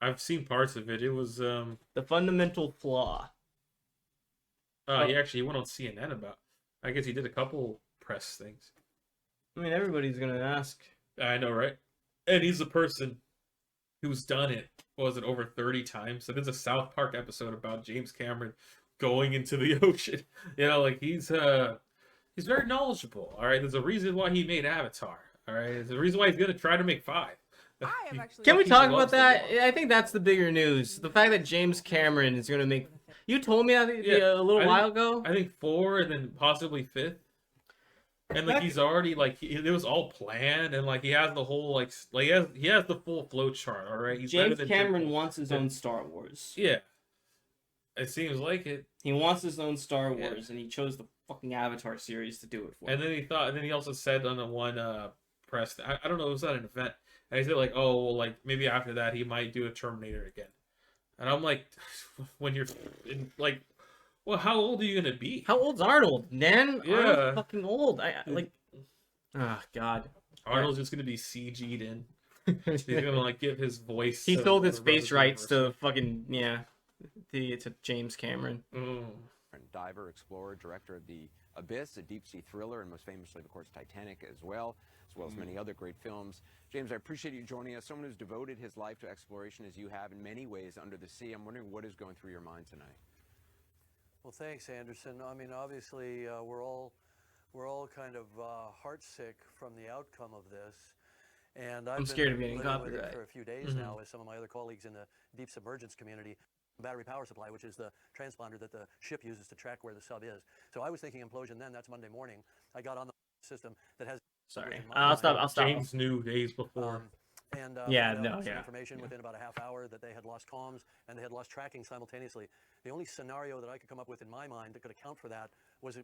I've seen parts of it. It was The fundamental flaw. he went on CNN about. I guess he did a couple press things. I mean, everybody's gonna ask. I know, right? And he's a person who's done it. Was it over 30 times? So there's a South Park episode about James Cameron going into the ocean. Like he's very knowledgeable. All right, there's a reason why he made Avatar. All right, there's a reason why he's gonna try to make 5. I have actually. Can we He talk loves about the that? water. I think that's the bigger news. The fact that James Cameron is gonna make. You told me a little while ago. I think 4 and then possibly 5th. And like he's already like it was all planned, and like he has the whole he has the full flow chart. All right, he's James Cameron wants his own Star Wars. Yeah, it seems like it. He wants his own Star Wars, and he chose the fucking Avatar series to do it for. And then he also said on the one press, I don't know, it was at an event, and he said like, oh, well, like maybe after that he might do a Terminator again. And I'm like, when you're like, well, how old are you gonna be? How old's Arnold? Man, Yeah. Arnold's fucking old. Oh god. Arnold's just gonna be CG'd in. He's gonna like give his voice. He to sold his whatever face other rights person. to fucking to James Cameron. Diver, explorer, director of The Abyss, a deep-sea thriller, and most famously, of course, Titanic as well as many other great films. James, I appreciate you joining us. Someone who's devoted his life to exploration as you have in many ways under the sea. I'm wondering what is going through your mind tonight. Well, thanks, Anderson. I mean, obviously, we're all kind of heartsick from the outcome of this. And I'm scared of getting living with it copyright. for a few days now with some of my other colleagues in the deep submergence community. Battery power supply, which is the transponder that the ship uses to track where the sub is. So I was thinking implosion then. That's Monday morning. I got on the system that has. Sorry. in my I'll mind. stop. James knew days before. And Yeah, found out no, some yeah. information within about a half hour that they had lost comms and they had lost tracking simultaneously. The only scenario that I could come up with in my mind that could account for that was an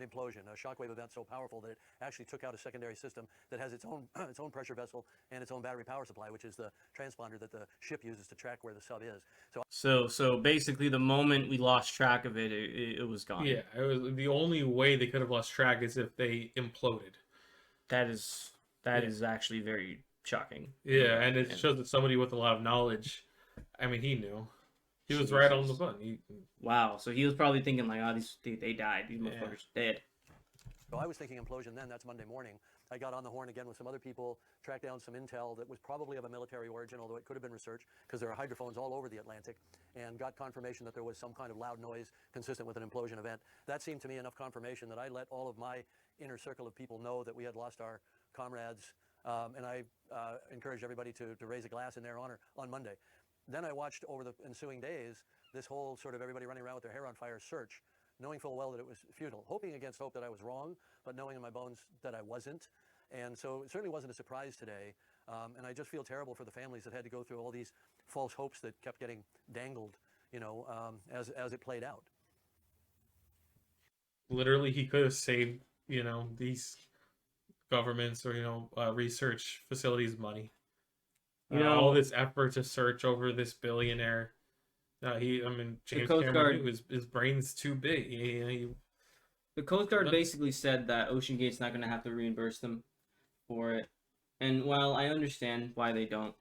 implosion, a shockwave event so powerful that it actually took out a secondary system that has its own pressure vessel and its own battery power supply, which is the transponder that the ship uses to track where the sub is. So basically, the moment we lost track of it, it was gone. Yeah, it was the only way they could have lost track is if they imploded. That is actually very shocking. Yeah, and it shows that somebody with a lot of knowledge. I mean, he knew. He was right on the button. Wow. So he was probably thinking like, oh, they died. These motherfuckers dead. So I was thinking implosion then. That's Monday morning. I got on the horn again with some other people, tracked down some intel that was probably of a military origin, although it could have been research, because there are hydrophones all over the Atlantic, and got confirmation that there was some kind of loud noise consistent with an implosion event. That seemed to me enough confirmation that I let all of my inner circle of people know that we had lost our comrades, and I encouraged everybody to raise a glass in their honor on Monday. Then I watched over the ensuing days this whole sort of everybody running around with their hair on fire search, knowing full well that it was futile, hoping against hope that I was wrong, but knowing in my bones that I wasn't. And so it certainly wasn't a surprise today. And I just feel terrible for the families that had to go through all these false hopes that kept getting dangled, as it played out. Literally, he could have saved, these governments or, research facilities money. All this effort to search over this billionaire. James Cameron knew his brain's too big. The Coast Guard basically said that Ocean Gate's not going to have to reimburse them for it. And while I understand why they don't,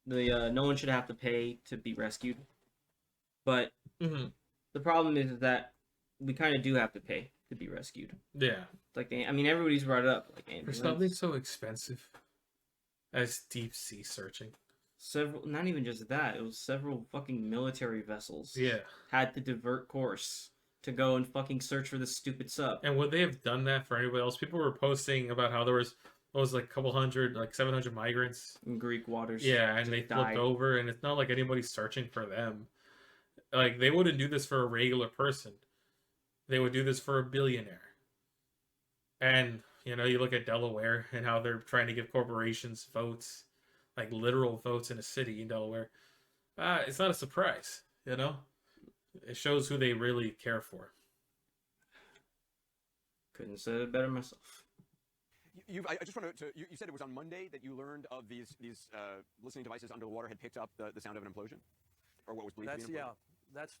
no one should have to pay to be rescued. But the problem is that we kind of do have to pay to be rescued. Yeah. Everybody's brought it up. For something so expensive as deep sea searching. Not even just that. It was several fucking military vessels. Yeah. Had to divert course to go and fucking search for this stupid sub. And would they have done that for anybody else? People were posting about how there was like a couple hundred, like 700 migrants in Greek waters. Yeah, and they flipped over, and it's not like anybody's searching for them. Like, they wouldn't do this for a regular person. They would do this for a billionaire. And, you look at Delaware and how they're trying to give corporations votes, like literal votes in a city in Delaware. It's not a surprise, It shows who they really care for. Couldn't have said it better myself. I just want to. You said it was on Monday that you learned of these listening devices under the water had picked up the sound of an implosion, or what was believed to be an implosion.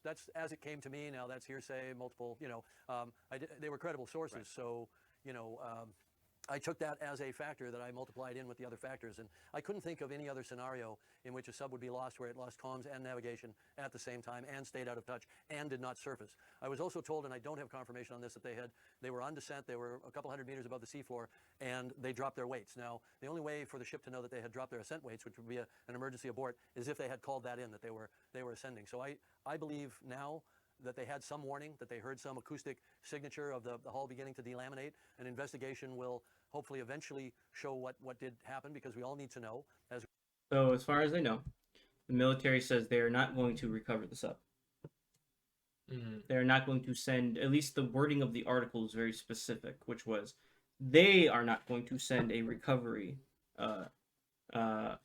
That's as it came to me. Now that's hearsay. Multiple. They were credible sources. Right. So I took that as a factor that I multiplied in with the other factors, and I couldn't think of any other scenario in which a sub would be lost where it lost comms and navigation at the same time and stayed out of touch and did not surface. I was also told, and I don't have confirmation on this, that they were on descent, they were a couple hundred meters above the seafloor, and they dropped their weights. Now, the only way for the ship to know that they had dropped their ascent weights, which would be an emergency abort, is if they had called that in, that they were ascending. So I believe now that they had some warning, that they heard some acoustic signature of the hull beginning to delaminate. An investigation will hopefully eventually show what did happen, because we all need to know. So as far as I know, the military says they are not going to recover the sub. They're not going to send, at least the wording of the article is very specific, which was they are not going to send a recovery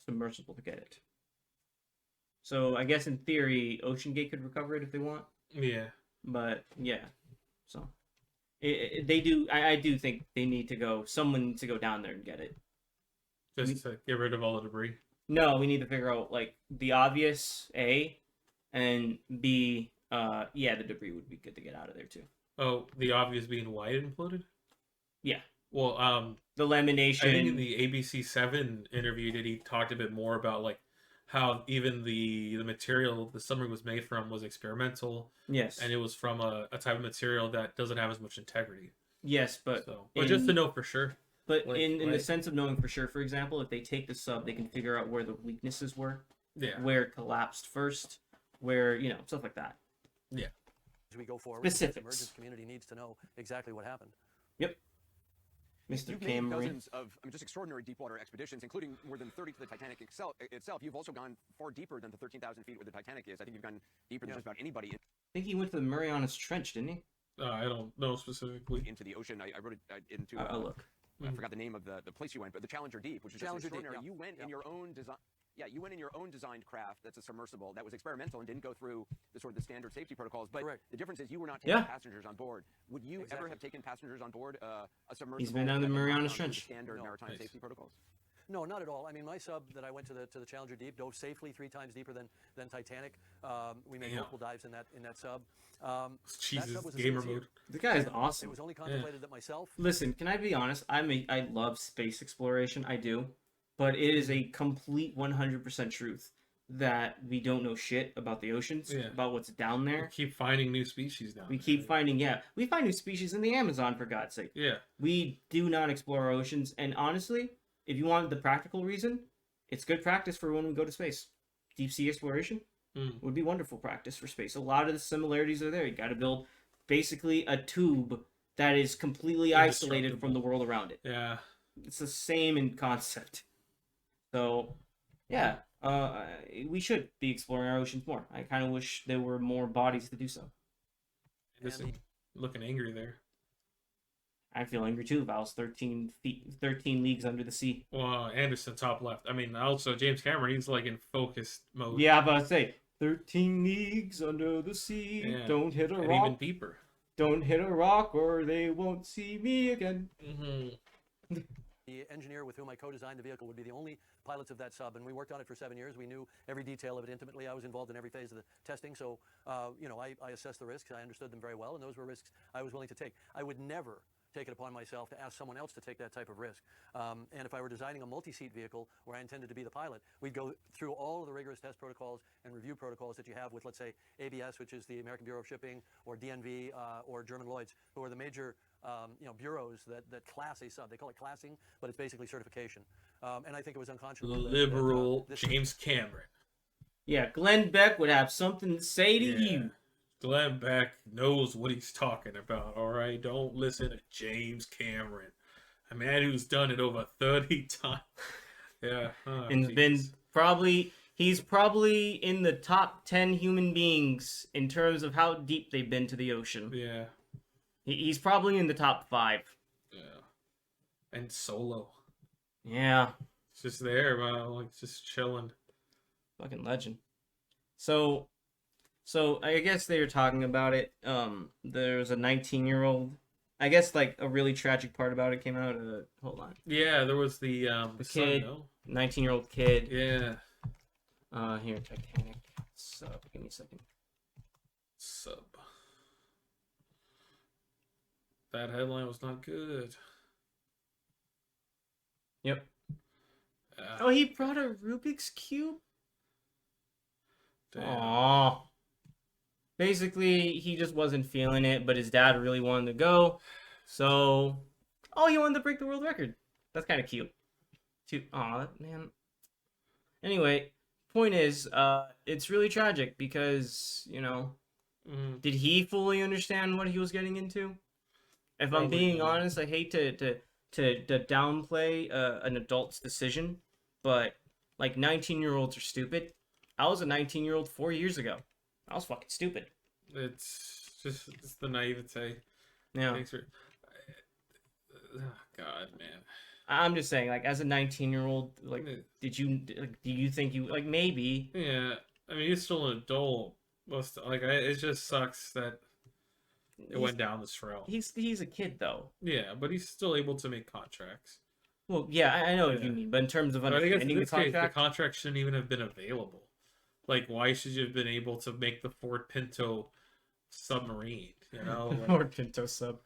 submersible to get it. So I guess in theory, OceanGate could recover it if they want. Yeah. But yeah, so they do. I do think they need to go. Someone needs to go down there and get it. Just to get rid of all the debris. No, we need to figure out like the obvious A, and B. Yeah, the debris would be good to get out of there too. Oh, the obvious being why it imploded? Yeah. Well, the lamination. I think in the ABC7 interview that he talked a bit more about like how even the material the submarine was made from was experimental. Yes. And it was from a type of material that doesn't have as much integrity. Yes, but just to know for sure. But like, in the sense of knowing for sure, for example, if they take the sub, they can figure out where the weaknesses were. Yeah. Where it collapsed first, where, stuff like that. Yeah. As we go forward, specifics. The emergence community needs to know exactly what happened. Yep. Mr. You've made dozens of just extraordinary deepwater expeditions, including more than 30 to the Titanic itself. You've also gone far deeper than the 13,000 feet where the Titanic is. I think you've gone deeper than just about anybody. I think he went to the Marianas Trench, didn't he? I don't know specifically. Into the ocean. I wrote it into... I'll look. I forgot the name of the place you went, but the Challenger Deep, which is just extraordinary. Deep, yeah. You went in your own design... Yeah, you went in your own designed craft that's a submersible that was experimental and didn't go through the standard safety protocols. But the difference is you were not taking passengers on board. Would you ever have taken passengers on board a submersible? He's been down the Marianas Trench. Standard maritime safety protocols. No, not at all. I mean, my sub that I went to the Challenger Deep dove safely 3 times deeper than Titanic. We made multiple dives in that sub. Jesus, gamer mode. The guy is awesome. It was only contemplated that myself. Listen, can I be honest? I love space exploration. I do. But it is a complete 100% truth that we don't know shit about the oceans, about what's down there. We keep finding new species down there. We keep finding, we find new species in the Amazon, for God's sake. Yeah. We do not explore our oceans. And honestly, if you want the practical reason, it's good practice for when we go to space. Deep sea exploration would be wonderful practice for space. A lot of the similarities are there. You got to build basically a tube that is completely isolated from the world around it. Yeah. It's the same in concept. So, yeah, we should be exploring our oceans more. I kind of wish there were more bodies to do so. Looking angry there. I feel angry too if I was 13 leagues under the sea. Well, Anderson top left. I mean, also James Cameron, he's like in focused mode. Yeah, but I'd say 13 leagues under the sea. Yeah. Don't hit a rock. Even deeper. Don't hit a rock or they won't see me again. The engineer with whom I co-designed the vehicle would be the only pilots of that sub, and we worked on it for 7 years. We knew every detail of it intimately. I was involved in every phase of the testing, so I assessed the risks. I understood them very well, and those were risks I was willing to take. I would never take it upon myself to ask someone else to take that type of risk. And if I were designing a multi-seat vehicle where I intended to be the pilot, we'd go through all of the rigorous test protocols and review protocols that you have with, let's say, ABS, which is the American Bureau of Shipping, or DNV, or German Lloyd's, who are the major bureaus that class a sub. They call it classing, but it's basically certification. And I think it was unconscionable. Liberal James Cameron. Yeah, Glenn Beck would have something to say to you. Glenn Beck knows what he's talking about, all right? Don't listen to James Cameron, a man who's done it over 30 times. Yeah. And he's probably in the top 10 human beings in terms of how deep they've been to the ocean. Yeah. He's probably in the top 5. Yeah. And Solo. Yeah. It's just there, like just chilling. Fucking legend. So I guess they were talking about it. There's a 19-year-old. I guess like a really tragic part about it came out. Hold on. Yeah, there was the kid, son, no? 19-year-old kid. Yeah. Here, Titanic sub. Give me a second. Sub. That headline was not good. Yep. Oh, he brought a Rubik's Cube? Damn. Aww. Basically, he just wasn't feeling it, but his dad really wanted to go. So, he wanted to break the world record. That's kind of cute. Aw, man. Anyway, point is, it's really tragic because, did he fully understand what he was getting into? If I'm being honest, I hate to downplay an adult's decision, but like 19-year-olds are stupid. I was a 19-year-old 4 years ago. I was fucking stupid. It's the naivete. Yeah. Oh, God, man. I'm just saying, like, as a 19-year-old, like, do you think you, like, maybe? Yeah, I mean, he's still an adult. It just sucks that it went down this route. He's a kid, though. Yeah, but he's still able to make contracts. Well, yeah, I know what you mean, but in terms of understanding the contract, the contract shouldn't even have been available. Like, why should you have been able to make the Ford Pinto submarine? Ford Pinto sub.